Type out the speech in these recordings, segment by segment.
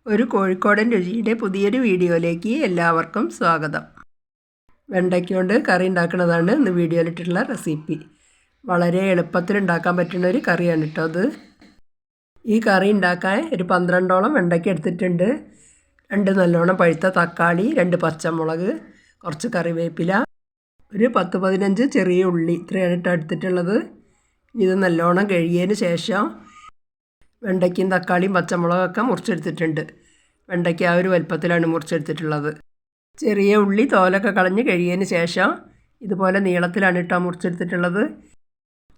ഒരു കോഴിക്കോടൻ രുചിയുടെ പുതിയൊരു വീഡിയോയിലേക്ക് എല്ലാവർക്കും സ്വാഗതം. വെണ്ടയ്ക്ക കൊണ്ട് കറി ഉണ്ടാക്കുന്നതാണ് ഇന്ന് വീഡിയോയിലിട്ടുള്ള റെസിപ്പി. വളരെ എളുപ്പത്തിൽ ഉണ്ടാക്കാൻ പറ്റുന്ന ഒരു കറിയാണ് കേട്ടോ അത്. ഈ കറി ഉണ്ടാക്കാൻ ഒരു 12ഓളം വെണ്ടയ്ക്ക എടുത്തിട്ടുണ്ട്. 2 നല്ലോണം പഴുത്ത തക്കാളി, 2 പച്ചമുളക്, കുറച്ച് കറിവേപ്പില, ഒരു 10-15 ചെറിയ ഉള്ളി, ഇത്രയാണ് കേട്ടോ എടുത്തിട്ടുള്ളത്. ഇത് നല്ലോണം കഴുകിയതിന് ശേഷം വെണ്ടയ്ക്കയും തക്കാളിയും പച്ചമുളകൊക്കെ മുറിച്ചെടുത്തിട്ടുണ്ട്. വെണ്ടയ്ക്ക ആ ഒരു വലുപ്പത്തിലാണ് മുറിച്ചെടുത്തിട്ടുള്ളത്. ചെറിയ ഉള്ളി തോലൊക്കെ കളഞ്ഞ് കഴുകിയതിന് ശേഷം ഇതുപോലെ നീളത്തിലാണ് കേട്ടോ മുറിച്ചെടുത്തിട്ടുള്ളത്.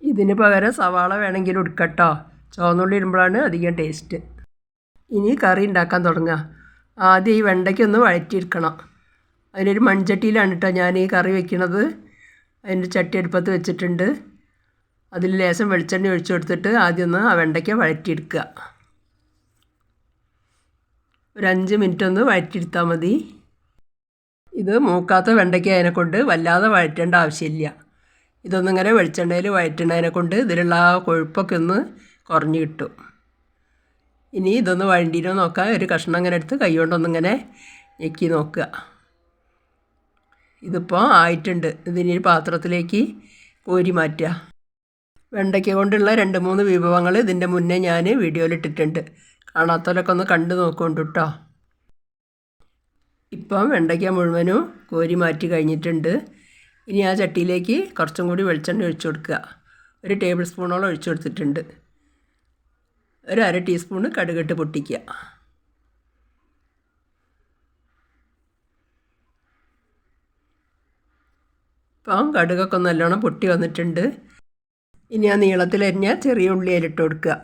ഇതിന് പകരം സവാള വേണമെങ്കിലും എടുക്കട്ടോ. ചുവന്നുള്ളി ഇടുമ്പോഴാണ് അധികം ടേസ്റ്റ്. ഇനി കറി ഉണ്ടാക്കാൻ തുടങ്ങുക. ആദ്യം ഈ വെണ്ടയ്ക്ക ഒന്ന് വഴറ്റിയെടുക്കണം. അതിനൊരു മൺചട്ടിയിലാണ് കേട്ടോ ഞാൻ ഈ കറി വെക്കുന്നത്. അതിൻ്റെ ചട്ടി അടുപ്പത്ത് വെച്ചിട്ടുണ്ട്. അതിൽ ലേശം വെളിച്ചെണ്ണ ഒഴിച്ചു കൊടുത്തിട്ട് ആദ്യം ഒന്ന് ആ വെണ്ടയ്ക്ക വഴറ്റിയെടുക്കുക. ഒരു 5 മിനിറ്റ് ഒന്ന് വഴറ്റിയെടുത്താൽ മതി. ഇത് മൂക്കാത്ത വെണ്ടയ്ക്ക അതിനെക്കൊണ്ട് വല്ലാതെ വഴറ്റേണ്ട ആവശ്യമില്ല. ഇതൊന്നിങ്ങനെ വെളിച്ചെണ്ണയിൽ വഴറ്റണതിനെ കൊണ്ട് ഇതിലുള്ള ആ കൊഴുപ്പൊക്കെ ഒന്ന് കുറഞ്ഞ് കിട്ടും. ഇനി ഇതൊന്ന് വഴണ്ടിനോ നോക്കാം. ഒരു കഷ്ണം ഇങ്ങനെ എടുത്ത് കൈ കൊണ്ടൊന്നിങ്ങനെ ഞെക്കി നോക്കുക. ഇതിപ്പോൾ ആയിട്ടുണ്ട്. ഇതിനൊരു പാത്രത്തിലേക്ക് കോരി മാറ്റുക. വെണ്ടയ്ക്ക കൊണ്ടുള്ള 2-3 വിഭവങ്ങൾ ഇതിൻ്റെ മുന്നേ ഞാൻ വീഡിയോയിലിട്ടിട്ടുണ്ട്. കാണാത്തവരൊക്കെ ഒന്ന് കണ്ടു നോക്കുന്നുണ്ട് കേട്ടോ. ഇപ്പം വെണ്ടയ്ക്ക മുഴുവനും കോരി മാറ്റി കഴിഞ്ഞിട്ടുണ്ട്. ഇനി ആ ചട്ടിയിലേക്ക് കുറച്ചും കൂടി വെളിച്ചെണ്ണ ഒഴിച്ചു കൊടുക്കുക. 1 ടേബിൾ സ്പൂണോളം ഒഴിച്ചു കൊടുത്തിട്ടുണ്ട്. ഒരു 1/2 ടീസ്പൂണ് കടുകിട്ട് പൊട്ടിക്കുക. ഇപ്പം കടുകൊക്കെ നല്ലോണം പൊട്ടി വന്നിട്ടുണ്ട്. ഇനി ആ നീളത്തിലരിഞ്ഞ ചെറിയ ഉള്ളി അതിലിട്ട് കൊടുക്കുക.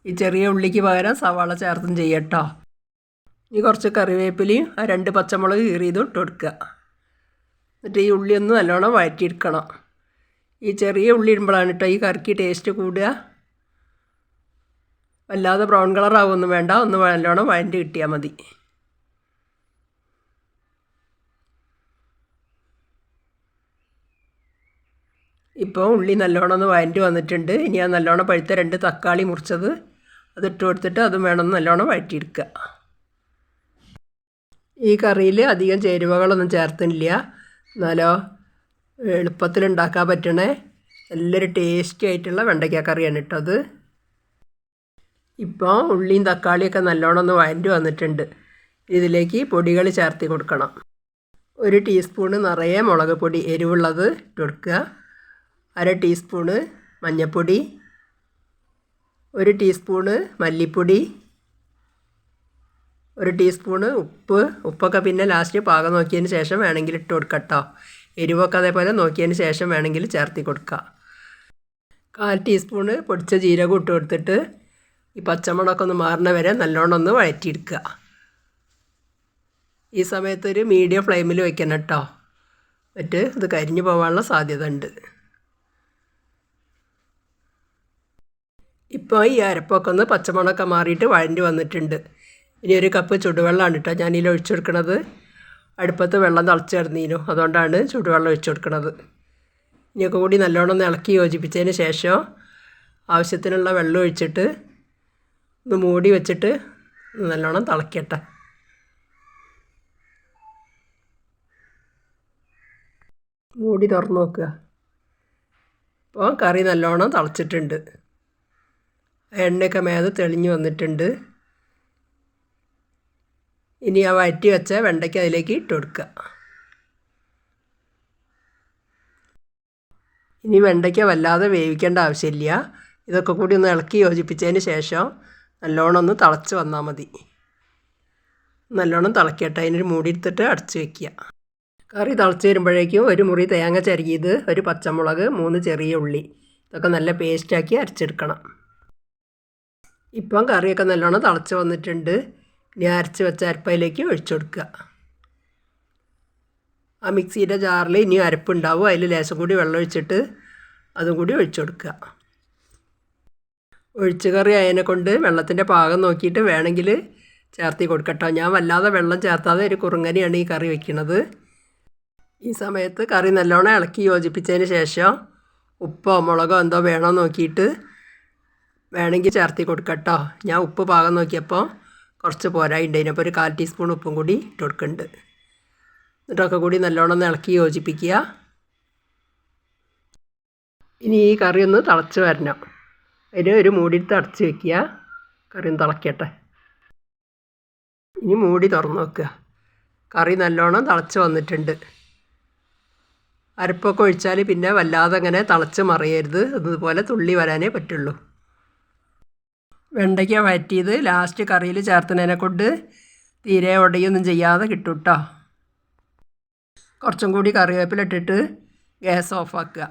ഈ ചെറിയ ഉള്ളിക്ക് പകരം സവാള ചേർത്തും ചെയ്യട്ടോ. ഇനി കുറച്ച് കറിവേപ്പിലയും ആ 2 പച്ചമുളക് കീറിയതും ഇട്ട് കൊടുക്കുക. എന്നിട്ട് ഈ ഉള്ളി ഒന്ന് നല്ലോണം വഴറ്റിയെടുക്കണം. ഈ ചെറിയ ഉള്ളി ഇടുമ്പോഴാണ് കേട്ടോ ഈ കറിക്ക് ടേസ്റ്റ് കൂടുക. വല്ലാതെ ബ്രൗൺ കളറാവൊന്നും വേണ്ട, ഒന്ന് നല്ലോണം വഴറ്റി കിട്ടിയാൽ മതി. ഇപ്പോൾ ഉള്ളി നല്ലോണം ഒന്ന് വഴറ്റി വന്നിട്ടുണ്ട്. ഇനി ആ നല്ലോണം പഴുത്ത 2 തക്കാളി മുറിച്ചത് അതിട്ട് കൊടുത്തിട്ട് അതും വേണമെന്ന് നല്ലോണം വഴറ്റിയെടുക്കുക. ഈ കറിയിൽ അധികം ചേരുവകളൊന്നും ചേർത്തില്ല. എന്നാലോ എളുപ്പത്തിൽ ഉണ്ടാക്കാൻ പറ്റണേ നല്ലൊരു ടേസ്റ്റി ആയിട്ടുള്ള വെണ്ടയ്ക്ക കറിയാണ് കേട്ടോ അത്. ഇപ്പോൾ ഉള്ളിയും തക്കാളിയൊക്കെ നല്ലോണം ഒന്ന് വഴറ്റി വന്നിട്ടുണ്ട്. ഇതിലേക്ക് പൊടികൾ ചേർത്തി കൊടുക്കണം. 1 ടീസ്പൂണ് നിറയെ മുളക് പൊടി എരിവുള്ളത് ഇട്ട് കൊടുക്കുക. 1/2 ടീസ്പൂണ് മഞ്ഞൾപ്പൊടി, 1 ടീസ്പൂണ് മല്ലിപ്പൊടി, 1 ടീസ്പൂണ് ഉപ്പൊക്കെ പിന്നെ ലാസ്റ്റ് പാകം നോക്കിയതിന് ശേഷം വേണമെങ്കിൽ ഇട്ട് കൊടുക്കട്ടോ. എരിവൊക്കെ അതേപോലെ നോക്കിയതിന് ശേഷം വേണമെങ്കിൽ ചേർത്തി കൊടുക്കുക. 1/4 ടീസ്പൂണ് പൊടിച്ച ജീരകം ഇട്ട് കൊടുത്തിട്ട് ഈ പച്ചമുളകൊക്കെ ഒന്ന് മാറുന്ന വരെ നല്ലോണം ഒന്ന് വഴറ്റിയെടുക്കുക. ഈ സമയത്ത് ഒരു മീഡിയം ഫ്ലെയിമിൽ വയ്ക്കണം കേട്ടോ. എന്നിട്ട് ഇത് കരിഞ്ഞു പോകാനുള്ള സാധ്യത ഉണ്ട്. ഇപ്പോൾ ഈ അരപ്പൊക്കെ ഒന്ന് പച്ചമുളകൊക്കെ മാറിയിട്ട് വഴണ്ടി വന്നിട്ടുണ്ട്. ഇനി 1 കപ്പ് ചുടുവെള്ളമാണ് കേട്ടോ ഞാനിതിൽ ഒഴിച്ചു കൊടുക്കുന്നത്. അടുപ്പത്ത് വെള്ളം തിളച്ച് കിടന്നീനു, അതുകൊണ്ടാണ് ചുടുവെള്ളം ഒഴിച്ചു കൊടുക്കുന്നത്. ഇനിയൊക്കെ കൂടി നല്ലോണം ഒന്ന് ഇളക്കി യോജിപ്പിച്ചതിന് ശേഷം ആവശ്യത്തിനുള്ള വെള്ളം ഒഴിച്ചിട്ട് ഒന്ന് മൂടി വെച്ചിട്ട് നല്ലോണം തിളക്കട്ടെ. മൂടി തുറന്ന് നോക്കുക. ഇപ്പോൾ കറി നല്ലോണം തിളച്ചിട്ടുണ്ട്. എണ്ണയൊക്കെ മേത് തെളിഞ്ഞ് വന്നിട്ടുണ്ട്. ഇനി ആ വഴറ്റി വെച്ച വെണ്ടയ്ക്ക അതിലേക്ക് ഇട്ട് കൊടുക്കുക. ഇനി വെണ്ടയ്ക്ക വല്ലാതെ വേവിക്കേണ്ട ആവശ്യമില്ല. ഇതൊക്കെ കൂടി ഒന്ന് ഇളക്കി യോജിപ്പിച്ചതിന് ശേഷം നല്ലോണം ഒന്ന് തിളച്ച് വന്നാൽ മതി. നല്ലോണം തിളക്കട്ടെ. അതിനൊരു മൂടി എടുത്തിട്ട് അടച്ച് വയ്ക്കുക. കറി തിളച്ച് വരുമ്പോഴേക്കും 1 മുറി തേങ്ങ ചിരകിയത്, 1 പച്ചമുളക്, 3 ചെറിയ ഉള്ളി, ഇതൊക്കെ നല്ല പേസ്റ്റാക്കി അരച്ചെടുക്കണം. ഇപ്പം കറിയൊക്കെ നല്ലോണം തിളച്ച് വന്നിട്ടുണ്ട്. ഇനി അരച്ച് വെച്ച അരപ്പയിലേക്ക് ഒഴിച്ചു കൊടുക്കുക. ആ മിക്സിയുടെ ജാറിൽ ഇനി അരപ്പുണ്ടാവും. അതിൽ ലേശം കൂടി വെള്ളം ഒഴിച്ചിട്ട് അതും കൂടി ഒഴിച്ചു കൊടുക്കുക. ഒഴിച്ച് കറി അതിനെ കൊണ്ട് വെള്ളത്തിൻ്റെ പാകം നോക്കിയിട്ട് വേണമെങ്കിൽ ചേർത്തി കൊടുക്കട്ടോ. ഞാൻ വല്ലാതെ വെള്ളം ചേർത്താതെ ഒരു കുറുങ്ങനെയാണ് ഈ കറി വയ്ക്കുന്നത്. ഈ സമയത്ത് കറി നല്ലോണം ഇളക്കി യോജിപ്പിച്ചതിന് ശേഷം ഉപ്പോ മുളകോ എന്തോ വേണോ നോക്കിയിട്ട് വേണമെങ്കിൽ ചേർത്തി കൊടുക്കട്ടോ. ഞാൻ ഉപ്പ് പാകം നോക്കിയപ്പോൾ കുറച്ച് പോരായിണ്ടതിന് അപ്പോൾ ഒരു 1/4 ടീസ്പൂൺ ഉപ്പും കൂടി ഇട്ട് കൊടുക്കുന്നുണ്ട്. എന്നിട്ടൊക്കെ കൂടി നല്ലോണം ഒന്ന് ഇളക്കി യോജിപ്പിക്കുക. ഇനി ഈ കറി ഒന്ന് തിളച്ച് വരണം. അതിന് ഒരു മൂടിയെടുത്ത് അടച്ച് വയ്ക്കുക. കറി ഒന്ന് തിളക്കട്ടെ. ഇനി മൂടി തുറന്ന് വെക്കുക. കറി നല്ലോണം തിളച്ച് വന്നിട്ടുണ്ട്. അരപ്പൊക്കെ ഒഴിച്ചാൽ പിന്നെ വല്ലാതെ അങ്ങനെ തിളച്ച് മറിയരുത്. അതുപോലെ തുള്ളി വരാനേ പറ്റുള്ളൂ. വെണ്ടയ്ക്ക വഴറ്റിയത് ലാസ്റ്റ് കറിയിൽ ചേർത്തുന്നതിനെ കൊണ്ട് തീരെ ഉടയൊന്നും ചെയ്യാതെ കിട്ടും കേട്ടോ. കുറച്ചും കൂടി കറിവേപ്പില ഇട്ടിട്ട് ഗ്യാസ് ഓഫാക്കുക.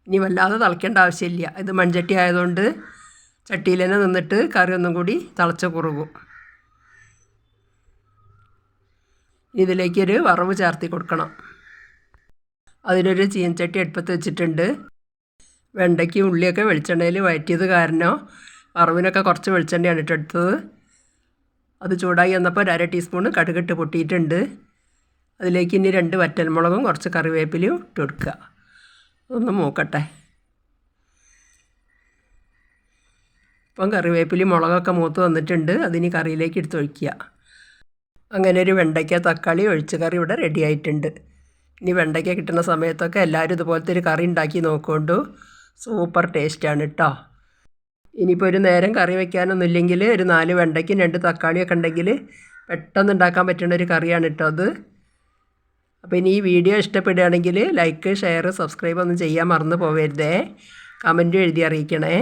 ഇനി വല്ലാതെ തിളയ്ക്കേണ്ട ആവശ്യമില്ല. ഇത് മൺചട്ടി ആയതുകൊണ്ട് ചട്ടിയിൽ തന്നെ നിന്നിട്ട് കറി ഒന്നും കൂടി തിളച്ച് കുറുകും. ഇതിലേക്കൊരു വറവ് ചേർത്തി കൊടുക്കണം. അതിനൊരു ചീനച്ചട്ടി അടുപ്പത്ത് വെച്ചിട്ടുണ്ട്. വെണ്ടയ്ക്കും ഉള്ളിയൊക്കെ വെളിച്ചെണ്ണയിൽ വഴറ്റിയത് കാരണം വറവിനൊക്കെ കുറച്ച് വെളിച്ചെണ്ണയാണ് ഇട്ടെടുത്തത്. അത് ചൂടായി വന്നപ്പോൾ ഒരു 1/2 ടീസ്പൂൺ കടുകിട്ട് പൊട്ടിയിട്ടുണ്ട്. അതിലേക്ക് ഇനി 2 വറ്റൽമുളകും കുറച്ച് കറിവേപ്പിലയും ഇട്ട് കൊടുക്കുക. ഒന്ന് മൂക്കട്ടെ. ഇപ്പം കറിവേപ്പിലയും മുളകൊക്കെ മൂത്ത് വന്നിട്ടുണ്ട്. അതിനി കറിയിലേക്ക് എടുത്തൊഴിക്കുക. അങ്ങനെ ഒരു വെണ്ടയ്ക്ക തക്കാളി ഒഴിച്ച് കറി ഇവിടെ റെഡി ആയിട്ടുണ്ട്. ഇനി വെണ്ടയ്ക്ക കിട്ടുന്ന സമയത്തൊക്കെ എല്ലാവരും ഇതുപോലത്തെ ഒരു കറി ഉണ്ടാക്കി നോക്കൊണ്ടു. സൂപ്പർ ടേസ്റ്റാണ് കേട്ടോ. ഇനിയിപ്പോൾ ഒരു നേരം കറി വയ്ക്കാനൊന്നും ഇല്ലെങ്കിൽ ഒരു 4 വെണ്ടയ്ക്കും 2 തക്കാളിയൊക്കെ ഉണ്ടെങ്കിൽ പെട്ടെന്ന് ഉണ്ടാക്കാൻ പറ്റുന്ന ഒരു കറിയാണ് കേട്ടോ അത്. അപ്പോൾ ഇനി ഈ വീഡിയോ ഇഷ്ടപ്പെടുകയാണെങ്കിൽ ലൈക്ക്, ഷെയർ, സബ്സ്ക്രൈബ് ഒന്നും ചെയ്യാൻ മറന്നു പോകരുതേ. കമൻറ്റും എഴുതി അറിയിക്കണേ.